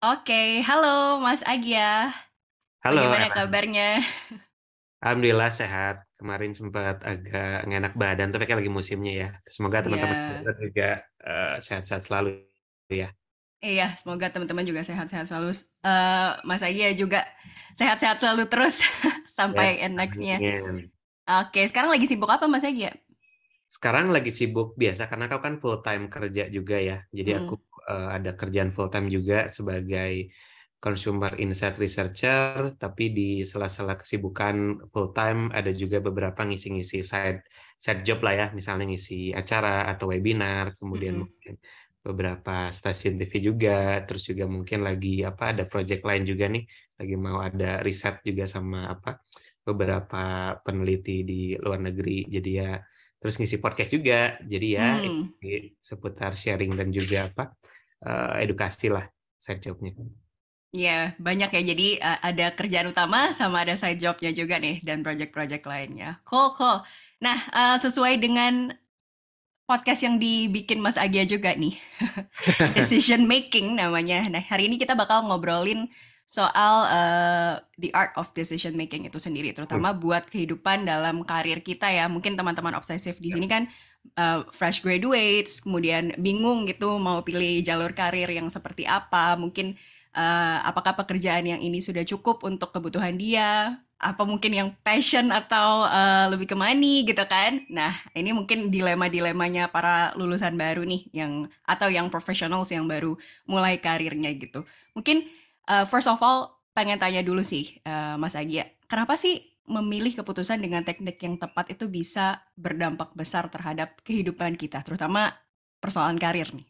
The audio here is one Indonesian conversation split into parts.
Oke, halo Mas Agia, Halo, bagaimana Ella. kabarnya? Alhamdulillah sehat. Kemarin sempat agak nggak enak badan, tapi kan lagi musimnya ya. Semoga teman-teman Ya, juga sehat-sehat selalu ya. iya, semoga teman-teman juga sehat-sehat selalu. Mas Agia juga sehat-sehat selalu terus Ya, sampai nextnya. amin. Oke, sekarang lagi sibuk apa Mas Agia? Sekarang lagi sibuk biasa karena kau kan full time kerja juga ya. Jadi aku Mm-mm, ada kerjaan full time juga sebagai consumer insight researcher, tapi di sela-sela kesibukan full time ada juga beberapa ngisi-ngisi side job lah ya, misalnya ngisi acara atau webinar, kemudian mm-mm. mungkin beberapa stasiun TV juga, terus juga mungkin lagi apa ada project lain juga nih, lagi mau ada riset juga sama apa beberapa peneliti di luar negeri. Jadi ya terus ngisi podcast juga jadi ya Hmm, seputar sharing dan juga apa edukasi lah side jobnya. ya banyak ya. Jadi ada kerjaan utama sama ada side jobnya juga nih dan project-project lainnya. Cool. Nah, sesuai dengan podcast yang dibikin Mas Agia juga nih. Decision making namanya. Nah, hari ini kita bakal ngobrolin soal the art of decision making itu sendiri, terutama buat kehidupan dalam karir kita ya. Mungkin teman-teman obsesif di sini kan fresh graduates, kemudian bingung gitu mau pilih jalur karir yang seperti apa. Mungkin apakah pekerjaan yang ini sudah cukup untuk kebutuhan dia? Apa mungkin yang passion atau lebih ke money gitu kan? Nah, ini mungkin dilema-dilemanya para lulusan baru nih yang atau yang professionals yang baru mulai karirnya gitu. Mungkin first of all pengen tanya dulu sih Mas Agia, kenapa sih memilih keputusan dengan teknik yang tepat itu bisa berdampak besar terhadap kehidupan kita, terutama persoalan karir nih?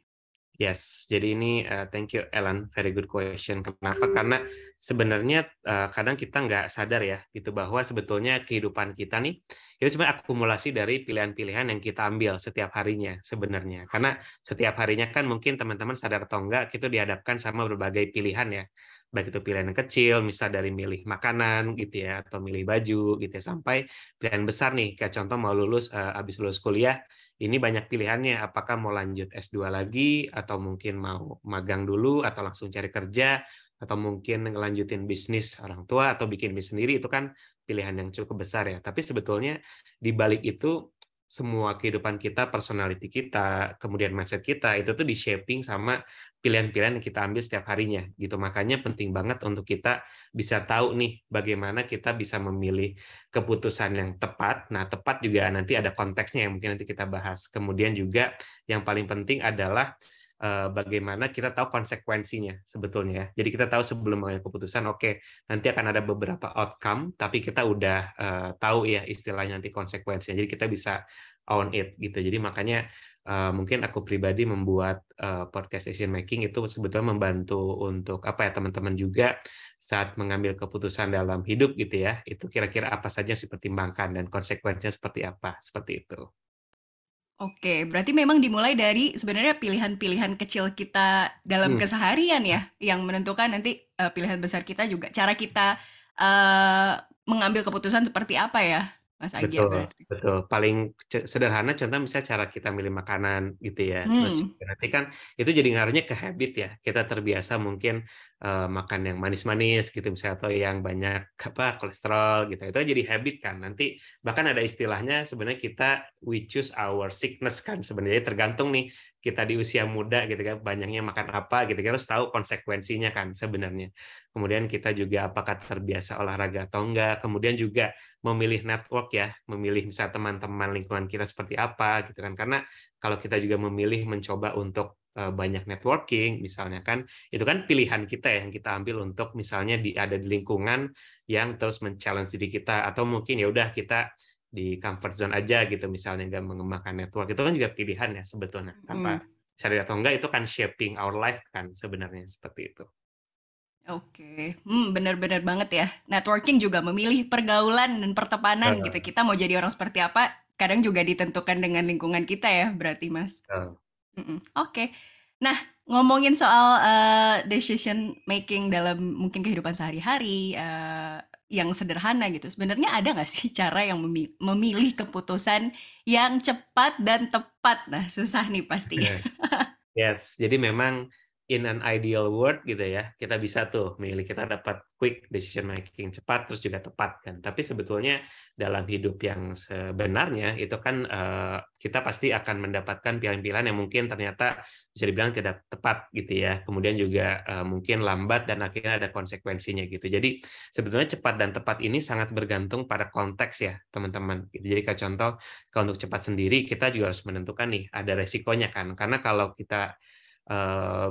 Yes, jadi ini thank you Ellen, very good question. Kenapa? Karena sebenarnya kadang kita nggak sadar ya, gitu bahwa sebetulnya kehidupan kita nih itu sebenarnya akumulasi dari pilihan-pilihan yang kita ambil setiap harinya sebenarnya. Karena setiap harinya kan mungkin teman-teman sadar atau enggak, kita dihadapkan sama berbagai pilihan ya, baik itu pilihan yang kecil, misal dari milih makanan gitu ya, atau milih baju gitu ya, sampai pilihan besar nih, kayak contoh mau lulus, habis lulus kuliah ini banyak pilihannya, apakah mau lanjut S2 lagi, atau mungkin mau magang dulu, atau langsung cari kerja, atau mungkin ngelanjutin bisnis orang tua, atau bikin bisnis sendiri, itu kan pilihan yang cukup besar ya. Tapi sebetulnya di balik itu, semua kehidupan kita, personality kita, kemudian mindset kita, itu tuh di-shaping sama pilihan-pilihan yang kita ambil setiap harinya. Gitu. Makanya penting banget untuk kita bisa tahu nih, bagaimana kita bisa memilih keputusan yang tepat. Nah, tepat juga nanti ada konteksnya yang mungkin nanti kita bahas. Kemudian juga yang paling penting adalah bagaimana kita tahu konsekuensinya sebetulnya ya. Jadi kita tahu sebelum mengambil keputusan, oke, nanti akan ada beberapa outcome, tapi kita udah tahu ya istilahnya nanti konsekuensinya. Jadi kita bisa own it gitu. Jadi makanya mungkin aku pribadi membuat podcast decision making itu sebetulnya membantu untuk apa ya teman-teman juga saat mengambil keputusan dalam hidup gitu ya, itu kira-kira apa saja yang harus dipertimbangkan dan konsekuensinya seperti apa, seperti itu. Oke, berarti memang dimulai dari sebenarnya pilihan-pilihan kecil kita dalam Hmm. keseharian ya, yang menentukan nanti pilihan besar kita juga cara kita mengambil keputusan seperti apa ya, Mas Agia Betul, berarti. betul. Paling sederhana contoh misalnya cara kita milih makanan gitu ya. Terus Hmm, juga nanti kan itu jadi ngaruhnya ke habit ya. Kita terbiasa mungkin makan yang manis-manis gitu misalnya atau yang banyak apa kolesterol gitu. Itu jadi habit kan. Nanti bahkan ada istilahnya sebenarnya kita we choose our sickness kan sebenarnya tergantung nih kita di usia muda gitu kan banyaknya makan apa gitu. Kita harus tahu konsekuensinya kan sebenarnya. Kemudian kita juga apakah terbiasa olahraga atau enggak. Kemudian juga memilih network ya, memilih misalnya teman-teman lingkungan kita seperti apa gitu kan. Karena kalau kita juga memilih mencoba untuk banyak networking misalnya kan itu kan pilihan kita ya yang kita ambil untuk misalnya ada di lingkungan yang terus men-challenge diri kita atau mungkin ya udah kita di comfort zone aja gitu misalnya nggak mengembangkan network itu kan juga pilihan ya sebetulnya tanpa hmm. sadar atau enggak itu kan shaping our life kan sebenarnya seperti itu. Oke, bener-bener banget ya. Networking juga memilih pergaulan dan pertemanan gitu. Betul, Kita mau jadi orang seperti apa, kadang juga ditentukan dengan lingkungan kita ya, berarti Mas. betul. Oke. Nah, ngomongin soal decision making dalam mungkin kehidupan sehari-hari yang sederhana gitu. Sebenarnya ada nggak sih cara yang memilih keputusan yang cepat dan tepat? Nah, susah nih pasti. Yes, jadi memang in an ideal world gitu ya, kita bisa tuh milih, kita dapat quick decision making, cepat terus juga tepat kan. Tapi sebetulnya dalam hidup yang sebenarnya itu kan kita pasti akan mendapatkan pilihan-pilihan yang mungkin ternyata bisa dibilang tidak tepat gitu ya. Kemudian juga mungkin lambat dan akhirnya ada konsekuensinya gitu. Jadi sebetulnya cepat dan tepat ini sangat bergantung pada konteks ya teman-teman. Jadi kayak contoh, kalau untuk cepat sendiri kita juga harus menentukan nih ada resikonya kan. Karena kalau kita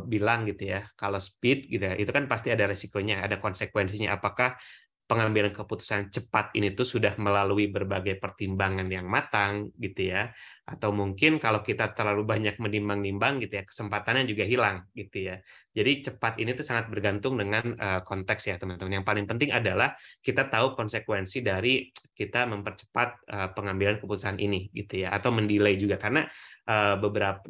bilang gitu ya, kalau speed gitu ya, itu kan pasti ada resikonya, ada konsekuensinya. Apakah pengambilan keputusan cepat ini tuh sudah melalui berbagai pertimbangan yang matang gitu ya, atau mungkin kalau kita terlalu banyak menimbang-nimbang gitu ya, kesempatannya juga hilang gitu ya. Jadi cepat ini tuh sangat bergantung dengan konteks ya teman-teman. Yang paling penting adalah kita tahu konsekuensi dari kita mempercepat pengambilan keputusan ini gitu ya, atau mendelay juga, karena beberapa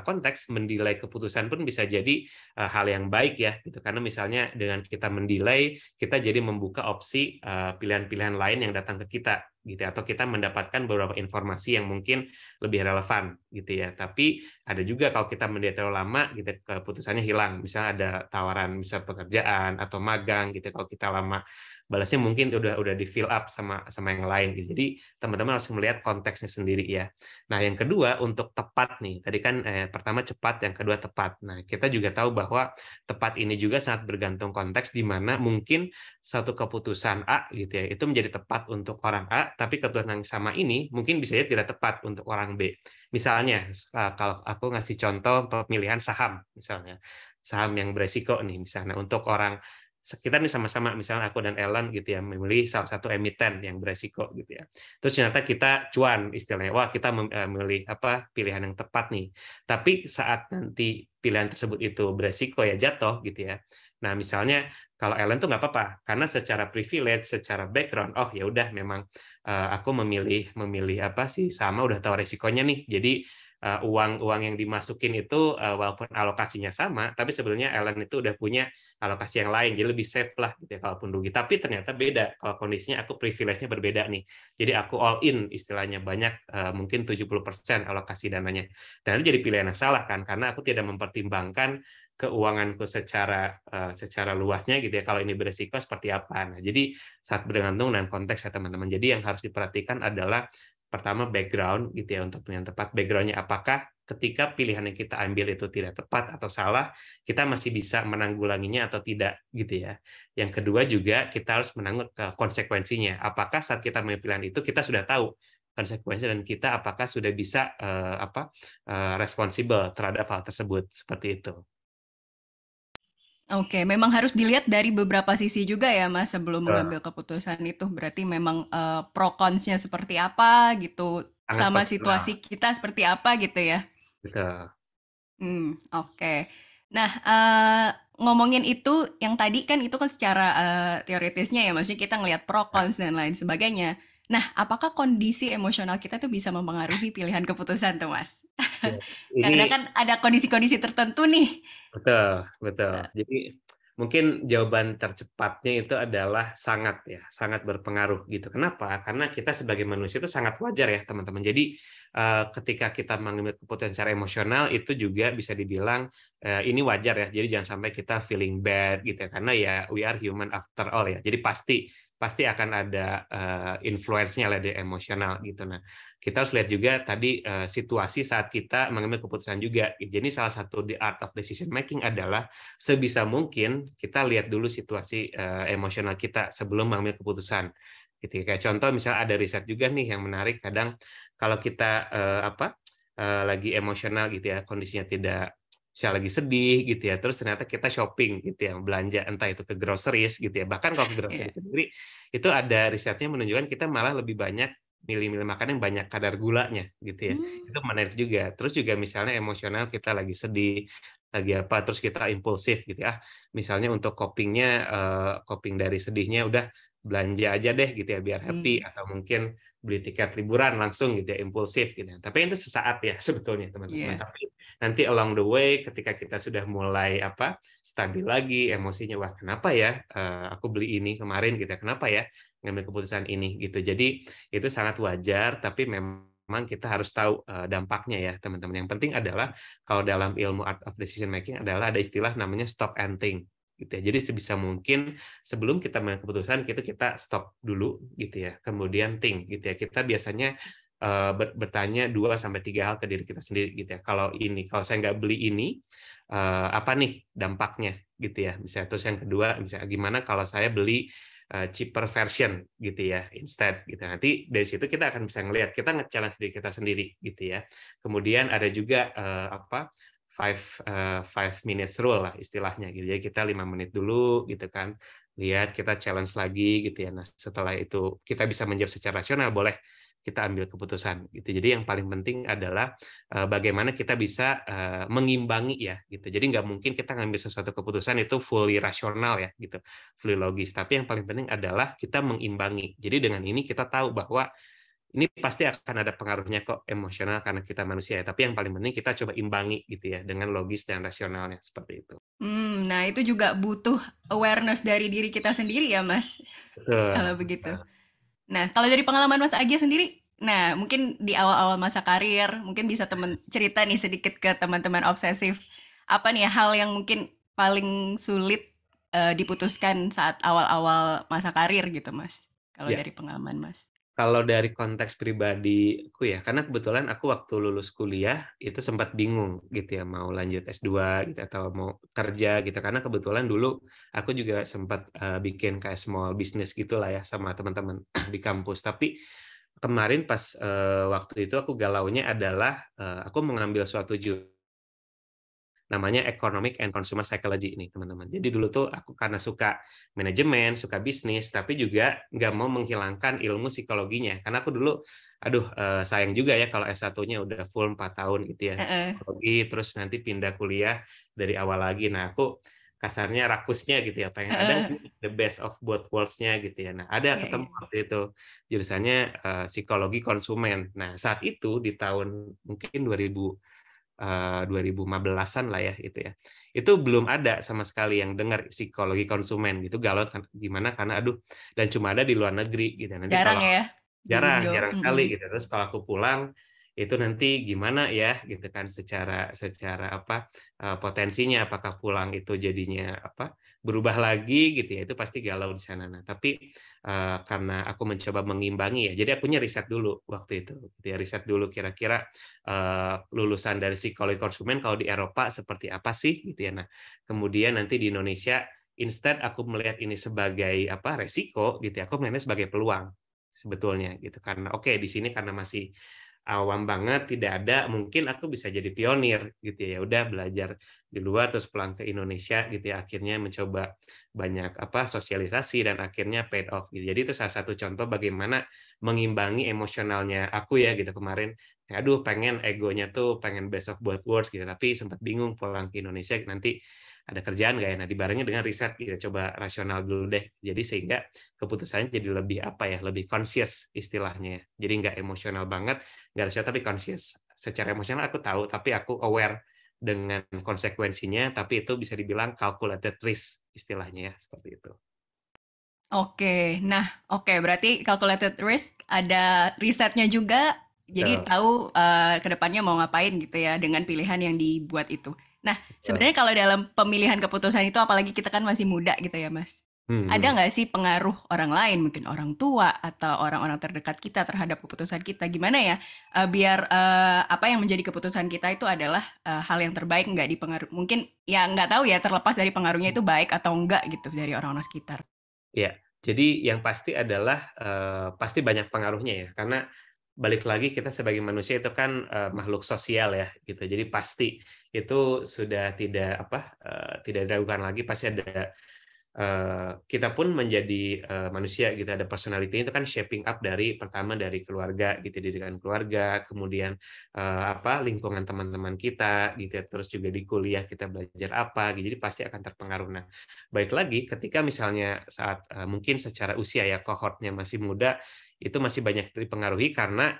konteks mendelay keputusan pun bisa jadi hal yang baik ya gitu, karena misalnya dengan kita mendelay kita jadi membuka opsi pilihan-pilihan lain yang datang ke kita gitu ya, atau kita mendapatkan beberapa informasi yang mungkin lebih relevan gitu ya. Tapi ada juga kalau kita mendelay terlalu lama gitu keputusannya hilang, misalnya ada tawaran misal pekerjaan atau magang gitu, kalau kita lama balasnya mungkin udah di fill up sama yang lain gitu. Jadi teman-teman harus melihat konteksnya sendiri ya. Nah, yang kedua untuk tepat nih. Tadi kan pertama cepat, yang kedua tepat. Nah, kita juga tahu bahwa tepat ini juga sangat bergantung konteks, di mana mungkin satu keputusan A gitu ya, itu menjadi tepat untuk orang A, tapi keputusan yang sama ini mungkin bisa jadi tidak tepat untuk orang B. Misalnya, kalau aku ngasih contoh pemilihan saham misalnya. Saham yang beresiko nih misalnya untuk orang kita nih sama-sama, misalnya aku dan Ellen gitu ya, memilih salah satu emiten yang beresiko gitu ya. Terus ternyata kita cuan istilahnya, wah kita memilih apa pilihan yang tepat nih. Tapi saat nanti pilihan tersebut itu beresiko ya jatuh gitu ya. Nah misalnya kalau Ellen tuh nggak apa-apa, karena secara privilege, secara background, oh ya udah memang aku memilih apa sih, sama udah tahu resikonya nih. Jadi uang yang dimasukin itu walaupun alokasinya sama, tapi sebenarnya Ellen itu udah punya alokasi yang lain, jadi lebih safe lah gitu ya kalaupun rugi. Tapi ternyata beda kalau kondisinya aku privilege-nya berbeda nih. Jadi aku all in istilahnya, banyak mungkin 70% alokasi dananya. Dan itu jadi pilihan yang salah kan, karena aku tidak mempertimbangkan keuanganku secara luasnya gitu ya, kalau ini beresiko seperti apa. Nah, jadi saat bergantung dengan konteks ya teman-teman. Jadi yang harus diperhatikan adalah pertama background gitu ya, untuk yang tepat backgroundnya, apakah ketika pilihan yang kita ambil itu tidak tepat atau salah, kita masih bisa menanggulanginya atau tidak gitu ya. Yang kedua juga kita harus menanggung konsekuensinya. Apakah saat kita mengambil pilihan itu kita sudah tahu konsekuensi dan kita apakah sudah bisa responsibel terhadap hal tersebut, seperti itu. Oke, memang harus dilihat dari beberapa sisi juga ya Mas sebelum mengambil keputusan itu. Berarti memang pro cons-nya seperti apa gitu, Sangat sama personal. situasi kita seperti apa gitu ya. Betul. Oke. Nah, ngomongin itu yang tadi kan itu kan secara teoritisnya ya, maksudnya kita ngelihat pro, cons dan lain sebagainya. Nah, apakah kondisi emosional kita tuh bisa mempengaruhi pilihan keputusan tuh, Mas? Ya. Ini Kadang kan ada kondisi-kondisi tertentu nih. betul, betul. Jadi mungkin jawaban tercepatnya itu adalah sangat ya, sangat berpengaruh gitu. Kenapa? Karena kita sebagai manusia itu sangat wajar ya, teman-teman. Jadi ketika kita mengambil keputusan secara emosional itu juga bisa dibilang ini wajar ya. Jadi jangan sampai kita feeling bad gitu ya. Karena ya we are human after all ya. Jadi pasti akan ada influence-nya lah di emosional gitu. Nah, kita harus lihat juga tadi situasi saat kita mengambil keputusan juga. Jadi salah satu the art of decision making adalah sebisa mungkin kita lihat dulu situasi emosional kita sebelum mengambil keputusan. Gitu. Kayak contoh misalnya ada riset juga nih yang menarik, kadang kalau kita lagi emosional gitu ya, kondisinya tidak, misalnya lagi sedih gitu ya, terus ternyata kita shopping gitu ya, belanja entah itu ke groceries gitu ya, bahkan kalau ke Iya. groceries sendiri itu ada risetnya menunjukkan kita malah lebih banyak milih-milih makanan yang banyak kadar gulanya gitu ya. Hmm. Itu menarik juga. Terus juga misalnya emosional kita lagi sedih, lagi apa, terus kita impulsif gitu ya. Misalnya untuk coping dari sedihnya udah belanja aja deh gitu ya biar happy, Hmm. atau mungkin beli tiket liburan langsung gitu ya, impulsif gitu. Tapi itu sesaat ya sebetulnya teman-teman. Iya. Tapi nanti along the way ketika kita sudah mulai stabil lagi emosinya, wah kenapa ya aku beli ini kemarin gitu ya, kenapa ya ngambil keputusan ini gitu. Jadi itu sangat wajar, tapi memang memang kita harus tahu dampaknya ya teman-teman. Yang penting adalah kalau dalam ilmu art of decision making adalah ada istilah namanya stop and think gitu ya. Jadi sebisa mungkin sebelum kita mengambil keputusan kita stop dulu gitu ya. Kemudian think gitu ya. Kita biasanya bertanya 2 sampai 3 hal ke diri kita sendiri gitu ya. Kalau saya nggak beli ini apa nih dampaknya gitu ya. Misalnya terus yang kedua misalnya gimana kalau saya beli cheaper version gitu ya instead gitu. Nanti dari situ kita akan bisa ngelihat, kita nge-challenge diri kita sendiri gitu ya. Kemudian ada juga five minutes rule lah istilahnya gitu. Jadi kita 5 menit dulu gitu kan. Lihat, kita challenge lagi gitu ya. Nah, setelah itu kita bisa menjawab secara rasional, boleh kita ambil keputusan gitu. Jadi yang paling penting adalah bagaimana kita bisa mengimbangi ya gitu. Jadi nggak mungkin kita ngambil sesuatu keputusan itu fully rasional ya gitu, fully logis. Tapi yang paling penting adalah kita mengimbangi. Jadi dengan ini kita tahu bahwa ini pasti akan ada pengaruhnya kok emosional karena kita manusia ya. Tapi yang paling penting kita coba imbangi gitu ya dengan logis dan rasionalnya seperti itu. Nah itu juga butuh awareness dari diri kita sendiri ya Mas, Betul. kalau begitu. Nah, kalau dari pengalaman Mas Agil sendiri, nah mungkin di awal-awal masa karir, mungkin bisa cerita nih sedikit ke teman-teman obsesif. Apa nih hal yang mungkin paling sulit diputuskan saat awal-awal masa karir gitu, Mas? Kalau Ya, dari pengalaman Mas. kalau dari konteks pribadiku ya, karena kebetulan aku waktu lulus kuliah itu sempat bingung gitu ya, mau lanjut S2 gitu atau mau kerja gitu. Karena kebetulan dulu aku juga sempat bikin kayak small business gitulah ya sama teman-teman di kampus. Tapi kemarin pas waktu itu aku galaunya adalah aku mengambil suatu namanya Economic and Consumer Psychology ini teman-teman. Jadi dulu tuh aku karena suka manajemen, suka bisnis, tapi juga nggak mau menghilangkan ilmu psikologinya. Karena aku dulu, sayang juga ya kalau S1-nya udah full 4 tahun gitu ya, Heeh. psikologi, terus nanti pindah kuliah dari awal lagi. Nah, aku kasarnya rakusnya gitu ya, pengen ada Heeh. the best of both worlds-nya gitu ya. Nah, ada Iya, ketemu iya. waktu itu jurusannya psikologi konsumen. Nah, saat itu di tahun mungkin 2015-an lah ya itu ya. Itu belum ada sama sekali yang dengar psikologi konsumen gitu. Galau kan gimana karena aduh dan cuma ada di luar negeri gitu. Nanti Jarang kalau ya di jarang, Indo. jarang sekali Mm-mm. gitu. Terus kalau aku pulang itu nanti gimana ya gitu kan secara secara apa potensinya apakah pulang itu jadinya apa berubah lagi gitu ya itu pasti galau di sana. Nah, tapi karena aku mencoba mengimbangi ya. Jadi akunya riset dulu waktu itu. Gitu ya, riset dulu kira-kira lulusan dari psikologi konsumen kalau di Eropa seperti apa sih gitu ya. Nah, kemudian nanti di Indonesia instead aku melihat ini sebagai apa resiko gitu ya. Aku melihatnya sebagai peluang sebetulnya gitu karena oke di sini karena masih awam banget tidak ada mungkin aku bisa jadi pionir gitu ya udah belajar di luar terus pulang ke Indonesia gitu ya akhirnya mencoba banyak apa sosialisasi dan akhirnya paid off gitu jadi itu salah satu contoh bagaimana mengimbangi emosionalnya aku ya gitu kemarin aduh pengen egonya tuh pengen best of both worlds gitu tapi sempat bingung pulang ke Indonesia nanti ada kerjaan nggak ya nah dibarengi dengan riset gitu coba rasional dulu deh jadi sehingga keputusannya jadi lebih apa ya lebih conscious istilahnya jadi nggak emosional banget nggak rasional tapi conscious secara emosional aku tahu tapi aku aware dengan konsekuensinya tapi itu bisa dibilang calculated risk istilahnya ya seperti itu. Oke, nah oke berarti calculated risk ada risetnya juga, jadi Betul, tahu ke depannya mau ngapain gitu ya dengan pilihan yang dibuat itu. Nah betul. sebenarnya kalau dalam pemilihan keputusan itu apalagi kita kan masih muda gitu ya Mas, ada Hmm. nggak sih pengaruh orang lain mungkin orang tua atau orang-orang terdekat kita terhadap keputusan kita? Gimana ya biar apa yang menjadi keputusan kita itu adalah hal yang terbaik nggak dipengaruhi? Mungkin ya nggak tahu ya terlepas dari pengaruhnya itu baik atau enggak gitu dari orang-orang sekitar. Ya, jadi yang pasti adalah pasti banyak pengaruhnya ya, karena balik lagi kita sebagai manusia itu kan makhluk sosial ya, gitu. Jadi pasti itu sudah tidak apa tidak diragukan lagi pasti ada kita pun menjadi manusia gitu ada personality itu kan shaping up dari pertama dari keluarga gitu didikan keluarga kemudian apa lingkungan teman-teman kita gitu ya. Terus juga di kuliah kita belajar apa gitu jadi pasti akan terpengaruh. Nah baik lagi ketika misalnya saat mungkin secara usia ya kohortnya masih muda itu masih banyak dipengaruhi karena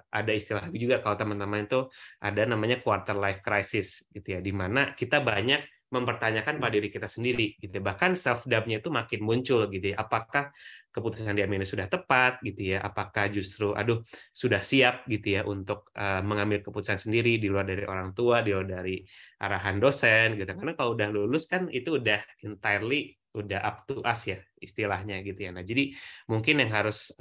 ada istilah juga kalau teman-teman itu ada namanya quarter life crisis gitu ya di mana kita banyak mempertanyakan pada diri kita sendiri gitu. Bahkan self doubt-nya itu makin muncul gitu ya. Apakah keputusan diambil ini sudah tepat gitu ya? Apakah justru sudah siap gitu ya untuk mengambil keputusan sendiri di luar dari orang tua, di luar dari arahan dosen gitu. Karena kalau udah lulus kan itu udah entirely udah up to us ya istilahnya gitu ya. Nah, jadi mungkin yang harus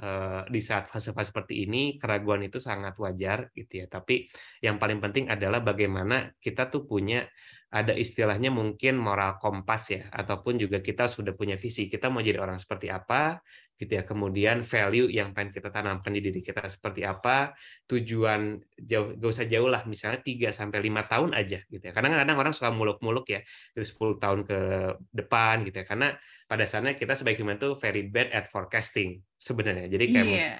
di saat fase-fase seperti ini keraguan itu sangat wajar gitu ya. Tapi yang paling penting adalah bagaimana kita tuh punya ada istilahnya mungkin moral kompas ya, ataupun juga kita sudah punya visi, kita mau jadi orang seperti apa, gitu ya. Kemudian value yang pengen kita tanamkan di diri kita seperti apa, tujuan jauh, gak usah jauh lah, misalnya 3-5 tahun aja, gitu ya. Kadang-kadang orang suka muluk-muluk ya, itu 10 tahun ke depan, gitu ya. Karena pada dasarnya kita sebagai human tuh very bad at forecasting sebenarnya. Jadi kayak Iya.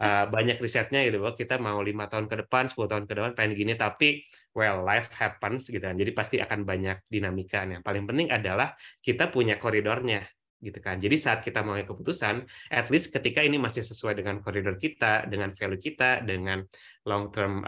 banyak risetnya gitu bahwa kita mau 5 tahun ke depan, 10 tahun ke depan pengen gini, tapi well life happens gitu kan. Jadi pasti akan banyak dinamika. Yang paling penting adalah kita punya koridornya gitu kan. Jadi saat kita mau keputusan, at least ketika ini masih sesuai dengan koridor kita, dengan value kita, dengan long term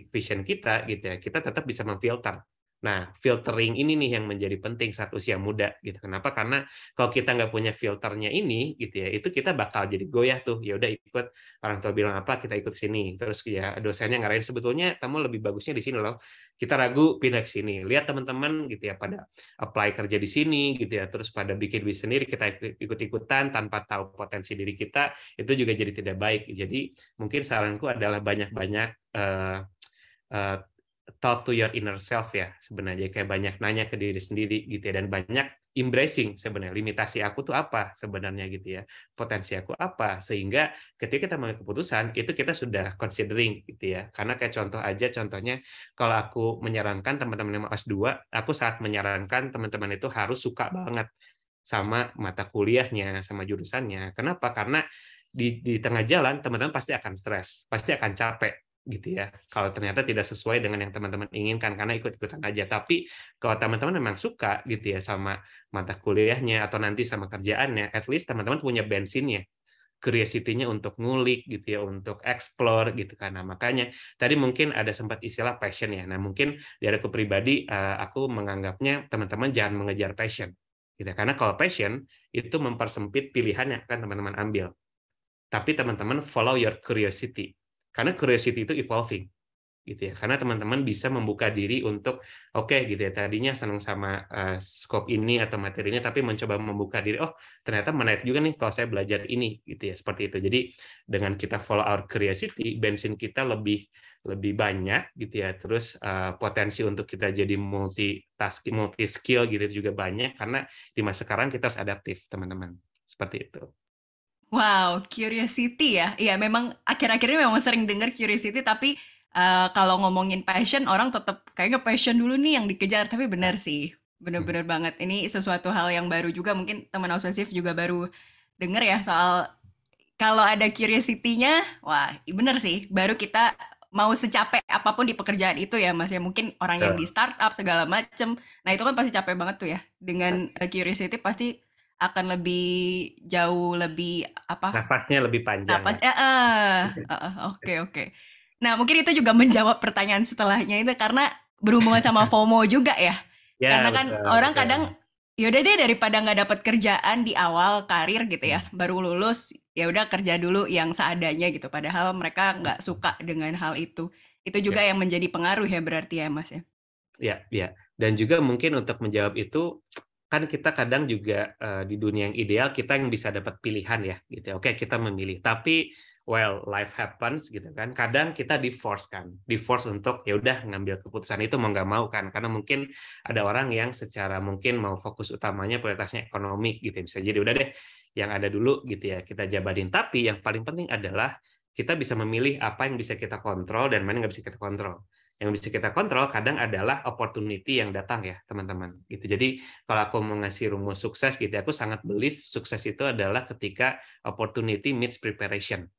vision kita gitu ya, kita tetap bisa memfilter. Nah, filtering ini nih yang menjadi penting saat usia muda gitu. Kenapa? Karena kalau kita nggak punya filternya ini gitu ya, itu kita bakal jadi goyah tuh. Ya udah ikut orang tua bilang apa kita ikut sini. Terus ya dosennya ngarahin sebetulnya kamu lebih bagusnya di sini loh. Kita ragu pindah ke sini. Lihat teman-teman gitu ya pada apply kerja di sini gitu ya. Terus pada bikin bisnis sendiri kita ikut-ikutan tanpa tahu potensi diri kita, itu juga jadi tidak baik. Jadi mungkin saranku adalah banyak-banyak uh, talk to your inner self ya sebenarnya, kayak banyak nanya ke diri sendiri gitu ya, dan banyak embracing sebenarnya limitasi aku tuh apa sebenarnya gitu ya, potensi aku apa, sehingga ketika kita mengambil keputusan itu kita sudah considering gitu ya. Karena kayak contohnya kalau aku menyarankan teman-teman yang mau S2, aku sangat menyarankan teman-teman itu harus suka banget sama mata kuliahnya, sama jurusannya. Kenapa? Karena di tengah jalan teman-teman pasti akan stres, pasti akan capek gitu ya. Kalau ternyata tidak sesuai dengan yang teman-teman inginkan karena ikut-ikutan aja. Tapi kalau teman-teman memang suka gitu ya sama mata kuliahnya atau nanti sama kerjaannya, at least teman-teman punya bensinnya, curiosity-nya untuk ngulik gitu ya, untuk explore gitu kan. Nah, makanya tadi mungkin ada sempat istilah passion ya. Nah, mungkin dari aku pribadi aku menganggapnya teman-teman jangan mengejar passion. Gitu. Karena kalau passion itu mempersempit pilihan yang akan teman-teman ambil. Tapi teman-teman follow your curiosity. Karena curiosity itu evolving gitu ya. Karena teman-teman bisa membuka diri untuk gitu ya, tadinya senang sama scope ini atau materi ini, tapi mencoba membuka diri, oh ternyata menarik juga nih kalau saya belajar ini gitu ya, seperti itu. Jadi dengan kita follow our curiosity, bensin kita lebih banyak gitu ya. Terus potensi untuk kita jadi multi skill gitu juga banyak, karena di masa sekarang kita harus adaptif teman-teman, seperti itu. Wow, curiosity ya. Iya, memang akhir-akhir ini memang sering dengar curiosity, tapi kalau ngomongin passion, orang tetap kayaknya passion dulu nih yang dikejar. Tapi benar sih, benar-benar banget. Ini sesuatu hal yang baru juga, mungkin teman Auspresif juga baru dengar ya soal kalau ada curiosity-nya, wah bener sih, baru kita mau secapek apapun di pekerjaan itu ya Mas ya. Mungkin orang yang di startup segala macem, nah itu kan pasti capek banget tuh ya. Dengan curiosity pasti akan lebih jauh lebih apa Nafasnya lebih panjang napas lah. oke oke. Nah mungkin itu juga menjawab pertanyaan setelahnya itu karena berhubungan sama FOMO juga ya. Ya, Karena kan betul, orang betul. kadang yaudah deh daripada nggak dapat kerjaan di awal karir gitu ya, baru lulus ya udah kerja dulu yang seadanya gitu. Padahal mereka nggak suka dengan hal itu. Itu juga Ya, yang menjadi pengaruh ya berarti ya Mas ya. ya, ya. Dan juga mungkin untuk menjawab itu, kan kita kadang juga di dunia yang ideal kita yang bisa dapat pilihan ya, gitu. Oke, kita memilih. Tapi well, life happens gitu kan. Kadang kita di force untuk ya udah ngambil keputusan itu mau nggak mau kan. Karena mungkin ada orang yang secara mungkin mau fokus utamanya prioritasnya ekonomi gitu. Bisa jadi udah deh yang ada dulu gitu ya kita jabarin. Tapi yang paling penting adalah kita bisa memilih apa yang bisa kita kontrol dan mana yang nggak bisa kita kontrol. Yang bisa kita kontrol kadang adalah opportunity yang datang ya teman-teman gitu. Jadi kalau aku mau ngasih rumus sukses gitu, aku sangat believe sukses itu adalah ketika opportunity meets preparation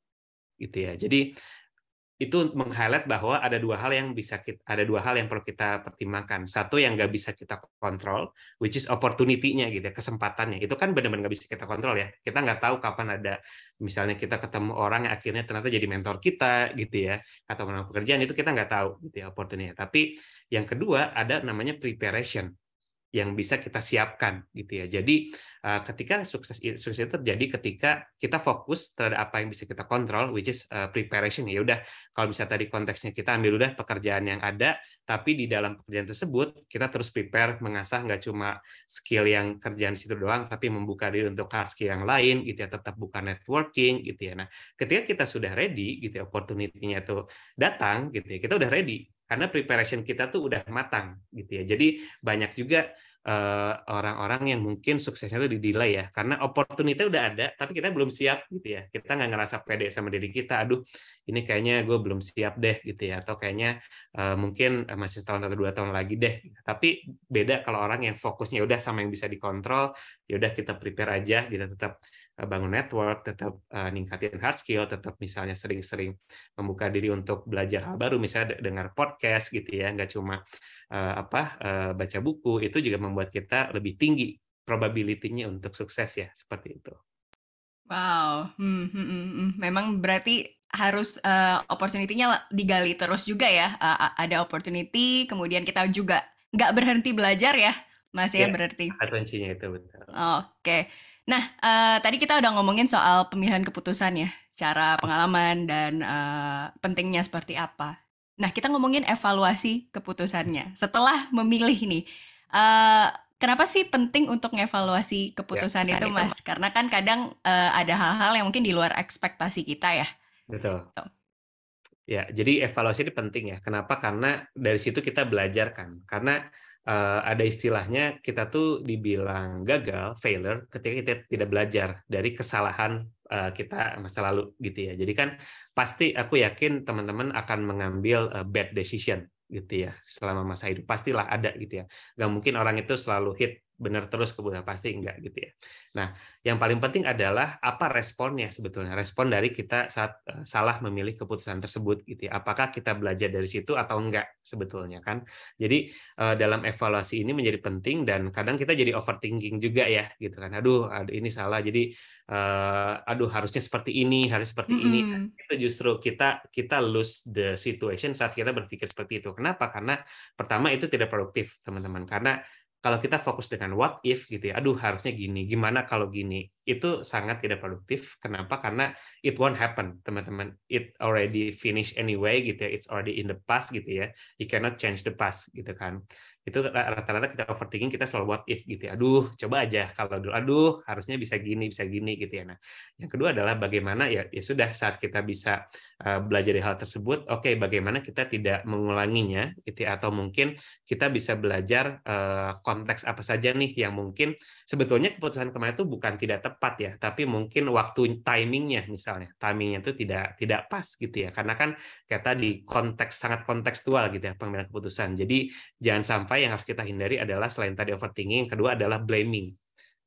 gitu ya. Jadi itu meng-highlight bahwa ada dua hal yang perlu kita pertimbangkan. Satu yang nggak bisa kita kontrol, which is opportunity-nya gitu ya, kesempatannya. Itu kan benar-benar nggak bisa kita kontrol ya. Kita nggak tahu kapan ada, misalnya kita ketemu orang yang akhirnya ternyata jadi mentor kita gitu ya, atau menawarkan pekerjaan, itu kita nggak tahu gitu ya opportunity-nya. Tapi yang kedua ada namanya preparation. yang bisa kita siapkan gitu ya. Jadi ketika sukses itu terjadi ketika kita fokus terhadap apa yang bisa kita kontrol, which is preparation. Ya udah, kalau misalnya tadi konteksnya kita ambil udah pekerjaan yang ada, tapi di dalam pekerjaan tersebut kita terus prepare, mengasah nggak cuma skill yang kerjaan di situ doang, tapi membuka diri untuk hard skill yang lain gitu ya, tetap buka networking gitu ya. Nah, ketika kita sudah ready gitu ya, opportunity-nya itu datang gitu ya, kita udah ready karena preparation kita tuh udah matang gitu ya. Jadi banyak juga orang-orang yang mungkin suksesnya itu di-delay ya, karena opportunity udah ada, tapi kita belum siap gitu ya. Kita nggak ngerasa pede sama diri kita, aduh ini kayaknya gue belum siap deh gitu ya, atau kayaknya mungkin masih setahun atau 2 tahun lagi deh. Tapi beda kalau orang yang fokusnya udah sama yang bisa dikontrol, ya udah kita prepare aja, kita tetap bangun network, tetap ningkatin hard skill, tetap misalnya sering-sering membuka diri untuk belajar hal baru, misalnya dengar podcast gitu ya, nggak cuma baca buku, itu juga membuat kita lebih tinggi probability-nya untuk sukses ya, seperti itu. Wow, memang berarti harus, opportunity-nya digali terus juga ya, ada opportunity, kemudian kita juga nggak berhenti belajar ya, Mas, ya Ya, berarti? kata kuncinya itu betul. Oke. Nah, tadi kita udah ngomongin soal pemilihan keputusan ya, cara pengalaman dan, pentingnya seperti apa. Nah, kita ngomongin evaluasi keputusannya. Setelah memilih nih, eee, kenapa sih penting untuk ngevaluasi Ya, keputusan itu, Mas? Karena kan kadang, ada hal-hal yang mungkin di luar ekspektasi kita ya, betul. gitu. Ya, jadi evaluasi ini penting ya. Kenapa? Karena dari situ kita belajar kan. Karena ada istilahnya kita tuh dibilang gagal, failure, ketika kita tidak belajar dari kesalahan kita masa lalu gitu ya. Jadi kan pasti aku yakin teman-teman akan mengambil bad decision gitu ya selama masa hidup. Pastilah ada gitu ya. Nggak mungkin orang itu selalu hit benar terus kemudian pasti enggak gitu ya. Nah, yang paling penting adalah apa responnya sebetulnya, respon dari kita saat salah memilih keputusan tersebut gitu ya. Apakah kita belajar dari situ atau enggak sebetulnya kan. Jadi dalam evaluasi ini menjadi penting dan kadang kita jadi overthinking juga ya gitu kan. Aduh, ini salah jadi aduh harusnya seperti ini, harus seperti ini. Mhm. Itu justru kita lose the situation saat kita berpikir seperti itu. Kenapa? Karena pertama itu tidak produktif, teman-teman. Karena kalau kita fokus dengan what if gitu ya, aduh harusnya gini, gimana kalau gini, itu sangat tidak produktif. Kenapa? Karena it won't happen, teman-teman. It already finished anyway gitu ya, it's already in the past gitu ya. You cannot change the past gitu kan. Itu rata-rata kita overthinking, kita selalu what if gitu ya. Aduh, coba aja kalau dulu, aduh harusnya bisa gini gitu ya. Nah, yang kedua adalah bagaimana ya sudah saat kita bisa belajar dari hal tersebut, oke, bagaimana kita tidak mengulanginya gitu ya, atau mungkin kita bisa belajar konteks apa saja nih yang mungkin sebetulnya keputusan kemarin itu bukan tidak tepat ya, tapi mungkin waktu timingnya misalnya, timingnya itu tidak pas gitu ya, karena kan kayak tadi konteks sangat kontekstual gitu ya pengambilan keputusan. Jadi jangan sampai yang harus kita hindari adalah selain tadi overthinking, yang kedua adalah blaming.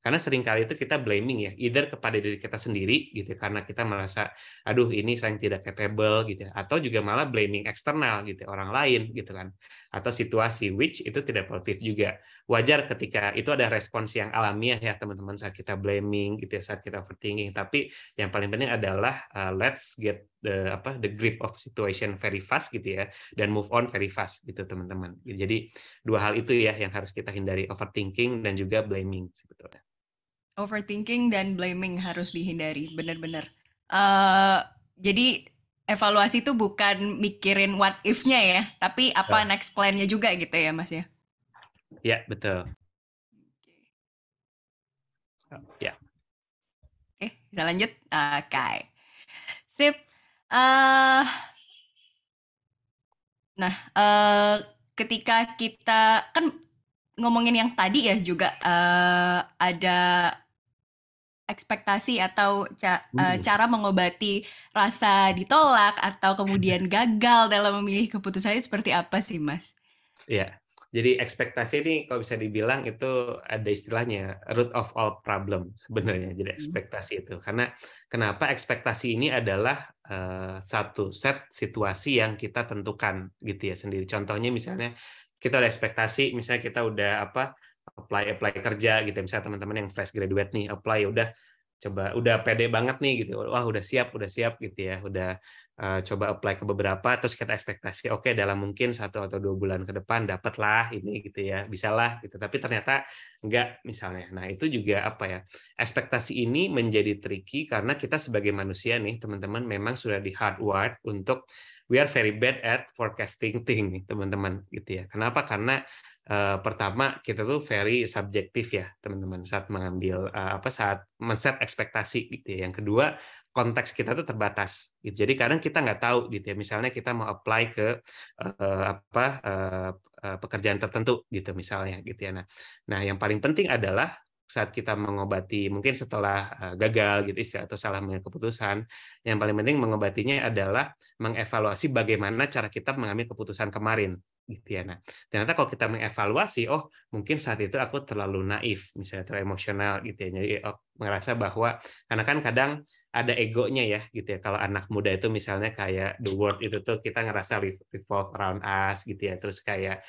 Karena seringkali itu kita blaming ya, either kepada diri kita sendiri gitu karena kita merasa aduh ini saya yang tidak capable gitu ya, atau juga malah blaming eksternal gitu orang lain gitu kan, atau situasi which itu tidak produktif juga. Wajar ketika itu ada respons yang alamiah ya teman-teman saat kita blaming gitu ya, saat kita overthinking, tapi yang paling penting adalah let's get the grip of situation very fast gitu ya, dan move on very fast gitu teman-teman. Jadi dua hal itu ya yang harus kita hindari, overthinking dan juga blaming sebetulnya. Overthinking dan blaming harus dihindari, bener-bener. Eh, jadi evaluasi itu bukan mikirin what if-nya ya, tapi apa Ya, next plan-nya juga gitu ya, Mas ya. ya betul. Ya, Oke, bisa lanjut? Oke. Sip. Eh, nah, ketika kita kan ngomongin yang tadi ya juga ada ekspektasi atau hmm, cara mengobati rasa ditolak atau kemudian gagal dalam memilih keputusan ini seperti apa sih, Mas? ya. Jadi ekspektasi ini kalau bisa dibilang itu ada istilahnya root of all problem sebenarnya. Jadi Hmm. ekspektasi itu karena kenapa ekspektasi ini adalah satu set situasi yang kita tentukan gitu ya sendiri. Contohnya misalnya kita ada ekspektasi, misalnya kita udah apply kerja gitu, misalnya teman-teman yang fresh graduate nih apply udah coba udah pede banget nih gitu, wah udah siap gitu ya, udah coba apply ke beberapa, terus kita ekspektasi oke dalam mungkin 1 atau 2 bulan ke depan dapatlah ini gitu ya, bisalah gitu. Tapi ternyata enggak misalnya. Nah, itu juga apa ya? Ekspektasi ini menjadi tricky karena kita sebagai manusia nih, teman-teman, memang sudah di hardwired untuk we are very bad at forecasting thing nih, teman-teman gitu ya. Kenapa? Karena pertama kita tuh very subjektif ya, teman-teman, saat mengambil saat men-set ekspektasi gitu ya. Yang kedua, konteks kita tuh terbatas gitu. Jadi kadang kita nggak tahu gitu ya. Misalnya kita mau apply ke pekerjaan tertentu gitu misalnya gitu ya. Nah, yang paling penting adalah saat kita mengobati mungkin setelah gagal gitu atau salah mengambil keputusan, yang paling penting mengobatinya adalah mengevaluasi bagaimana cara kita mengambil keputusan kemarin gitu ya. Nah, ternyata kalau kita mengevaluasi, oh mungkin saat itu aku terlalu naif, misalnya terlalu emosional gitu ya. Jadi merasa bahwa karena kan kadang ada egonya ya gitu ya. Kalau anak muda itu misalnya kayak the world itu tuh kita ngerasa revolve around us gitu ya. Terus kayak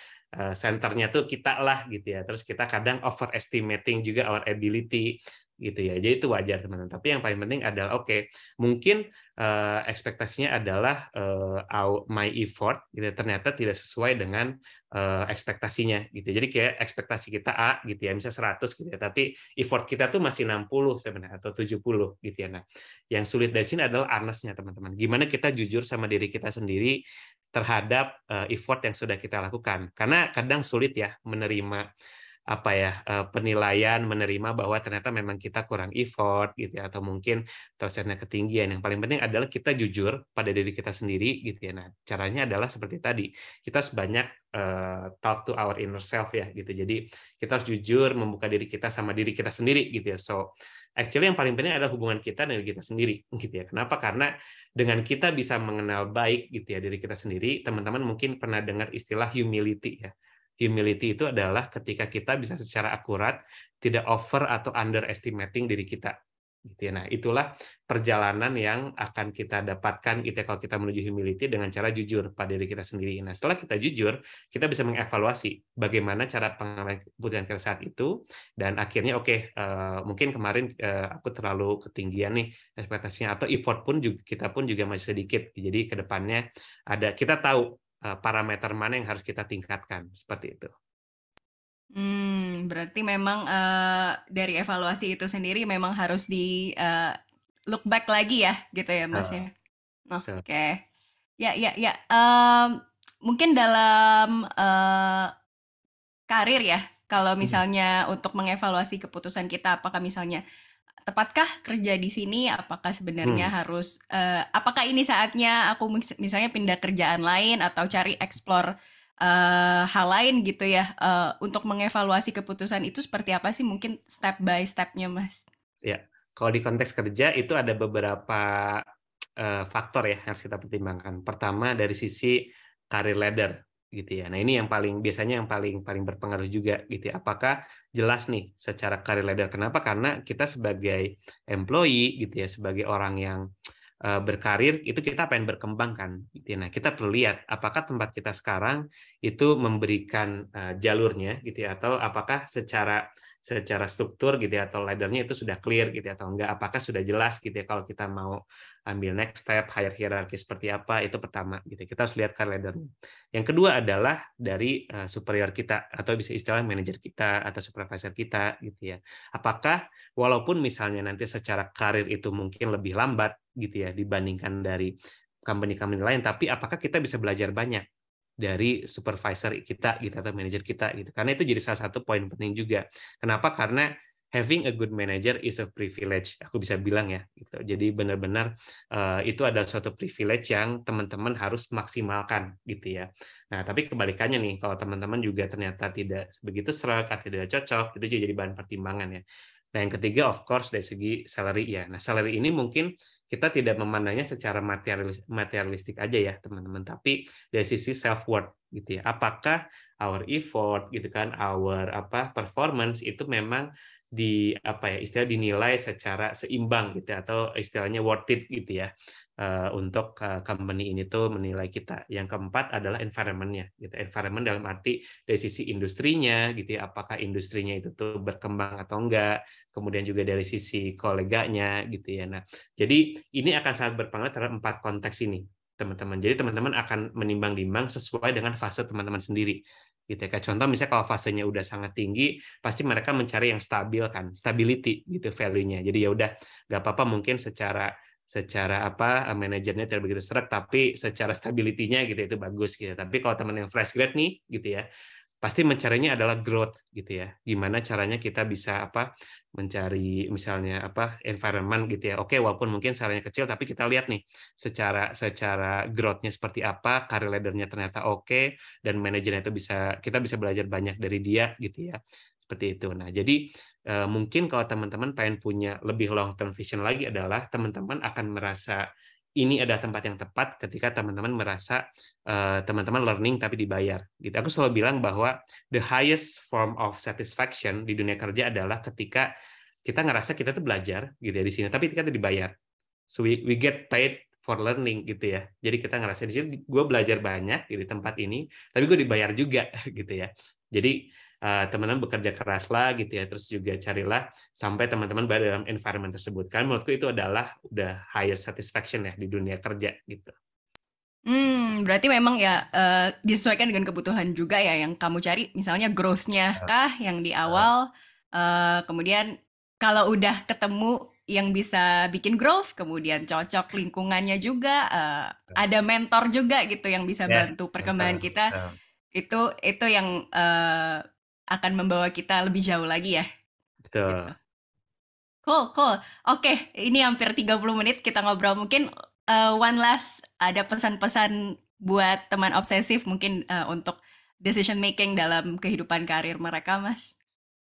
senternya tuh kita lah gitu ya. Terus kita kadang overestimating juga our ability gitu ya. Jadi itu wajar teman-teman. Tapi yang paling penting adalah oke, mungkin ekspektasinya adalah my effort gitu ya, ternyata tidak sesuai dengan ekspektasinya gitu. Jadi kayak ekspektasi kita A gitu ya, misalnya 100 gitu ya, tapi effort kita tuh masih 60 sebenarnya atau 70 gitu ya. Nah, yang sulit dari sini adalah honest-nya teman-teman. Gimana kita jujur sama diri kita sendiri terhadap effort yang sudah kita lakukan. Karena kadang sulit ya menerima penilaian, menerima bahwa ternyata memang kita kurang effort gitu ya, atau mungkin targetnya ketinggian. Yang paling penting adalah kita jujur pada diri kita sendiri gitu ya. Nah, caranya adalah seperti tadi, kita harus banyak talk to our inner self ya gitu. Jadi kita harus jujur membuka diri kita sama diri kita sendiri gitu ya. So actually yang paling penting adalah hubungan kita dengan diri kita sendiri gitu ya. Kenapa? Karena dengan kita bisa mengenal baik gitu ya diri kita sendiri, teman-teman mungkin pernah dengar istilah humility ya. Humility itu adalah ketika kita bisa secara akurat tidak over atau underestimating diri kita. Gitu ya. Nah, itulah perjalanan yang akan kita dapatkan gitu ya, kalau kita menuju humility dengan cara jujur pada diri kita sendiri. Nah, setelah kita jujur, kita bisa mengevaluasi bagaimana cara pengambilan keputusan kita saat itu, dan akhirnya oke, mungkin kemarin aku terlalu ketinggian nih ekspektasinya, atau effort pun juga, kita pun juga masih sedikit. Jadi ke depannya kita tahu parameter mana yang harus kita tingkatkan, seperti itu. Berarti memang, dari evaluasi itu sendiri memang harus di, look back lagi ya, gitu ya, Mas, ya? Betul. Oke. Ya ya ya, mungkin dalam, karir ya, kalau Mhm. misalnya untuk mengevaluasi keputusan kita, apakah misalnya, tepatkah kerja di sini? Apakah sebenarnya Hmm. harus, apakah ini saatnya aku misalnya pindah kerjaan lain atau cari explore, hal lain gitu ya, untuk mengevaluasi keputusan itu seperti apa sih mungkin step by step-nya, Mas? Ya, kalau di konteks kerja itu ada beberapa faktor ya yang harus kita pertimbangkan. Pertama dari sisi career ladder gitu ya. Nah, ini yang biasanya yang paling paling berpengaruh juga gitu ya. Apakah jelas nih secara career ladder? Kenapa? Karena kita sebagai employee gitu ya, sebagai orang yang berkarir itu kita pengen berkembang kan gitu ya. Nah, kita perlu lihat apakah tempat kita sekarang itu memberikan jalurnya gitu ya, atau apakah secara struktur gitu ya, atau ladder-nya itu sudah clear gitu ya, atau enggak, apakah sudah jelas gitu ya kalau kita mau ambil next step, higher hierarchy seperti apa, itu pertama gitu. Kita harus lihat career ladder-nya. Yang kedua adalah dari superior kita, atau bisa istilah manajer kita atau supervisor kita gitu ya. Apakah walaupun misalnya nanti secara karir itu mungkin lebih lambat gitu ya dibandingkan dari company-company lain, tapi apakah kita bisa belajar banyak dari supervisor kita gitu atau manajer kita gitu. Karena itu jadi salah satu poin penting juga. Kenapa? Karena having a good manager is a privilege. Aku bisa bilang ya gitu. Jadi benar-benar itu adalah suatu privilege yang teman-teman harus maksimalkan gitu ya. Nah, tapi kebalikannya nih, kalau teman-teman juga ternyata tidak begitu serak atau tidak cocok, itu juga jadi bahan pertimbangan ya. Nah, yang ketiga of course dari segi salary ya. Nah, salary ini mungkin kita tidak memandangnya secara materialistik aja ya, teman-teman, tapi dari sisi self worth gitu ya. Apakah our effort gitu kan, our performance itu memang istilah dinilai secara seimbang gitu ya, atau istilahnya worth it gitu ya, untuk company ini tuh menilai kita. Yang keempat adalah environment-nya gitu. Environment dalam arti dari sisi industrinya gitu ya, apakah industrinya itu tuh berkembang atau enggak, kemudian juga dari sisi koleganya gitu ya. Nah, jadi ini akan sangat berpengaruh terhadap 4 konteks ini teman-teman. Jadi teman-teman akan menimbang-nimbang sesuai dengan fase teman-teman sendiri. Gitu ya. Kayak contoh misalnya kalau fasenya udah sangat tinggi, pasti mereka mencari yang stabil kan, stability gitu value-nya. Jadi ya udah nggak apa-apa mungkin secara manajernya tidak begitu seret, tapi secara stability-nya gitu itu bagus gitu. Tapi kalau teman yang fresh grad nih gitu ya, pasti mencarinya adalah growth gitu ya. Gimana caranya kita bisa mencari misalnya environment gitu ya. Oke, walaupun mungkin salahnya kecil tapi kita lihat nih secara growth-nya seperti apa, career ladder-nya ternyata oke, dan manajernya itu kita bisa belajar banyak dari dia gitu ya. Seperti itu. Nah, jadi mungkin kalau teman-teman pengen punya lebih long term vision lagi adalah teman-teman akan merasa ini ada tempat yang tepat ketika teman-teman merasa teman-teman learning tapi dibayar. Gitu. Aku selalu bilang bahwa the highest form of satisfaction di dunia kerja adalah ketika kita ngerasa kita tuh belajar gitu ya di sini, tapi kita dibayar. So we get paid for learning gitu ya. Jadi kita ngerasa di sini gue belajar banyak di tempat ini, tapi gue dibayar juga gitu ya. Jadi teman-teman bekerja keraslah gitu ya, terus juga carilah sampai teman-teman berada dalam environment tersebut. Kan menurutku itu adalah udah highest satisfaction ya di dunia kerja gitu. Berarti memang ya disesuaikan dengan kebutuhan juga ya yang kamu cari, misalnya growth-nya kah yang di awal, kemudian kalau udah ketemu yang bisa bikin growth, kemudian cocok lingkungannya juga, ada mentor juga gitu yang bisa Ya, bantu perkembangan mental. kita, itu yang akan membawa kita lebih jauh lagi ya, gitu. Betul. Cool, cool. Oke, ini hampir 30 menit kita ngobrol. Mungkin one last ada pesan-pesan buat teman obsesif mungkin untuk decision making dalam kehidupan karir mereka, Mas.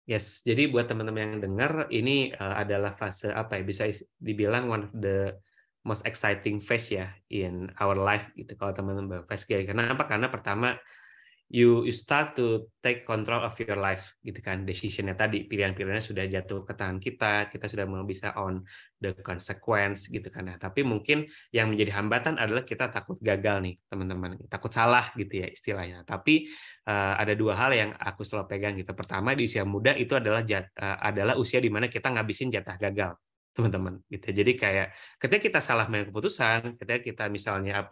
Yes, jadi buat teman-teman yang dengar, ini adalah fase bisa dibilang one of the most exciting phase ya in our life gitu kalau teman-teman phase kayak. Kenapa? Karena pertama you start to take control of your life gitu kan, decision-nya tadi, pilihan-pilihannya sudah jatuh ke tangan kita sudah mau bisa on the consequence gitu kan. Nah, tapi mungkin yang menjadi hambatan adalah kita takut gagal nih teman-teman, takut salah gitu ya istilahnya. Tapi ada dua hal yang aku selalu pegang gitu. Pertama, di usia muda itu adalah usia di mana kita ngabisin jatah gagal teman-teman gitu. Jadi kayak ketika kita salah mengambil keputusan, ketika kita misalnya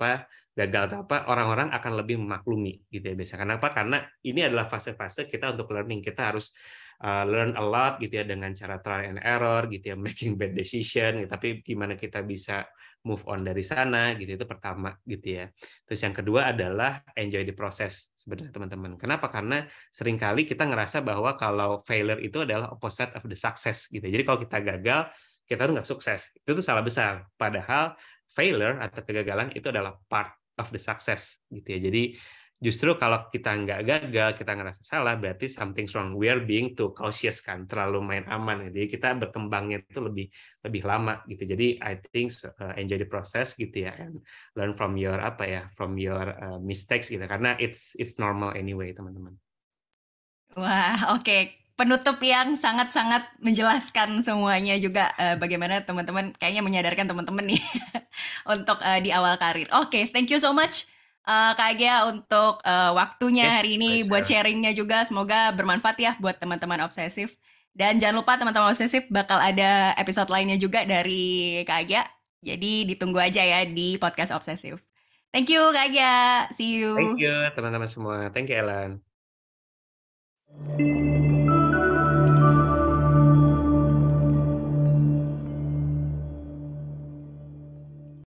gagal atau orang-orang akan lebih memaklumi gitu ya biasanya. Kenapa? Karena ini adalah fase-fase kita untuk learning. Kita harus learn a lot gitu ya dengan cara trial and error gitu ya, making bad decision gitu. Tapi gimana kita bisa move on dari sana gitu, itu pertama gitu ya. Terus yang kedua adalah enjoy the process sebenarnya teman-teman. Kenapa? Karena seringkali kita ngerasa bahwa kalau failure itu adalah opposite of the success gitu. Jadi kalau kita gagal, kita tuh nggak sukses. Itu tuh salah besar. Padahal failure atau kegagalan itu adalah part of the success gitu ya. Jadi justru kalau kita nggak gagal, kita ngerasa salah, berarti something's wrong. We are being too cautious kan, terlalu main aman. Jadi kita berkembangnya itu lebih lama gitu. Jadi I think enjoy the process gitu ya, and learn from your from your mistakes gitu. Karena it's normal anyway teman-teman. Wah, oke. Penutup yang sangat-sangat menjelaskan semuanya juga bagaimana teman-teman kayaknya menyadarkan teman-teman nih untuk di awal karir. Oke, thank you so much Kak Agia untuk waktunya Oke, hari ini buat pleasure. sharingnya juga. Semoga bermanfaat ya buat teman-teman obsesif. Dan jangan lupa teman-teman obsesif bakal ada episode lainnya juga dari Kak Agia. Jadi ditunggu aja ya di podcast obsesif. Thank you Kak Agia. See Thank you. you teman-teman semua. Thank you Ellen.